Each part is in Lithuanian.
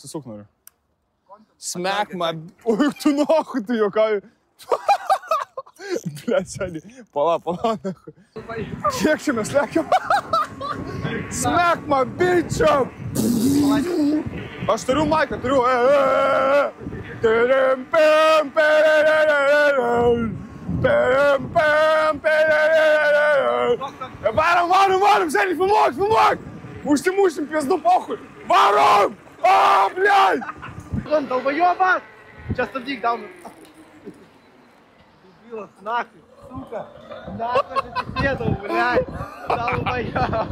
apsisuk noriu. Smek man. Oi, tu nahui, tu juokauji. Blet, seniai. Pala, nahui. Kiek čia mes lekiam? Smek man, bičiam. Aš turiu maiką, turiu. Varom, seniai, filmuok. Užsimušim pėsdu pohui. Varom! O, blėt! Долбоёбас! Сейчас садик даун. Дебила, нахуй, сука. Нахуй же ты седал, блядь. Долбоёб.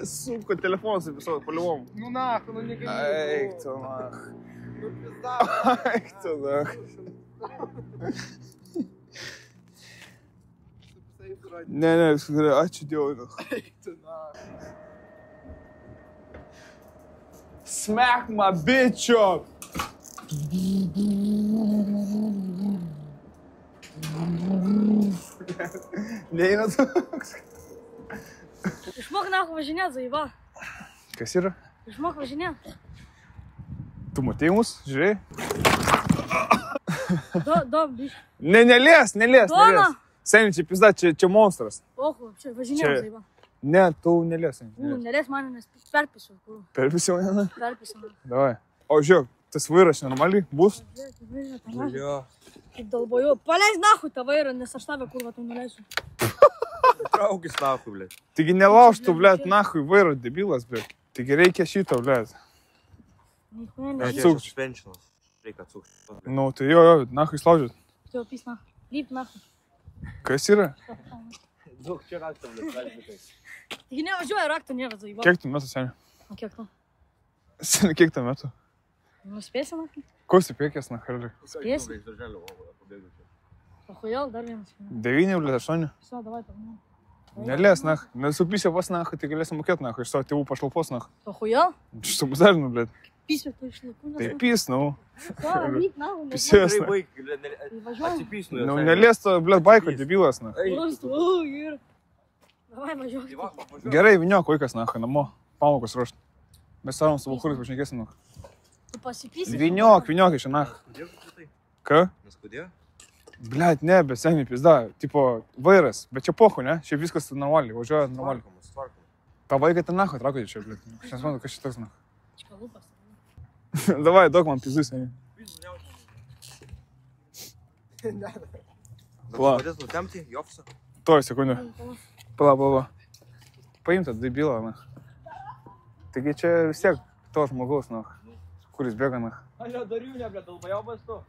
Сука, телефон записал по-любому. Ну нахуй, ну не гони. Ай, кто нахуй. Ну пизда. Ай, кто нахуй. Не, скажи, а что делать нахуй? Ай, ты нахуй. Smack my bitch up! Не, ну Išmok nahų važinėt, zaiba. Kas yra? Išmok važinėt. Tu matei mus, žiūrėjai? Biškai. Nelies. Dona! Seniai, čia pizda, čia monstras. Oho, čia važinėt, zaiba. Ne, tu nelies. Nelės mane, nes perpisiu. Perpisiu mane? Perpisiu. Davai. O žiūrėk, tas vairas normaliai bus? Бля. Kaip dalboju. Paleis nahų tą vairą, nes aš tave kurva tau neleisiu. Traukis nahui, blядь. Taigi nelauž tu, blėt, nahui vairo, debilas, blėt. Taigi reikia šito, blėt. Atsuk. Švenčinas. Reikia atsuk. Nu, tai jo, nahui slaužit. Tu jau pys nahų. Lyp nahų. Kas yra? Daug čia raktą, blядь, galbūt. Taigi nevažiuoja raktą, nėra zaiba. Kiek tu metų, seniai? O kiek tu? Seniai, kiek tu metų? Nuspėsi nahų? Ko stipiekės, nahui? Spėsi. O kodėl dar vienas? 9, blėt, 8. Viso, davai, pamanau. Nelies, nahui. Nesupysė vos, nahui, tai galėsi mokėt, nahui, iš savo tėvų pašalpos, nahui. O kodėl? Što bazarinu, blėt. Pysio tu iš lakų. Tai pys, nu. Lyp nahų. Pisės, Gerai, nahui. baig, Važiuoju. atsipysnu. Nu, nelies to, blėt, baiko, debilas, nahui. Rūstu, ir. Davai, važiuok. Gerai, viniok, vaikas, nahui, namo. Pamokos ruošt. Mes savom savo kuris pašnekėsim, nahui. Tu pasipysi. Viniok iš nahui. Ką? Neskudėjo? Blet, ne, bet seniai pizda, tipo vairas, bet čia pohu, ne? Šiaip viskas normaliai, važiuoja normaliai. Tvarkomas. Ta vaiką ten nahui traukite čia, blet. Aš nesmanau, kas šitas nahui. Čkalupas. Davai, duok man pizdus, seniai. Pala. Kodės nutemti, jopsa? Toj, sekundę. Pala. Paimta debilą, na. Taigi čia vis tiek to žmogaus, na. Kuris bėga, na. Alio, dariu, ne, blėt, dalbajobas tu.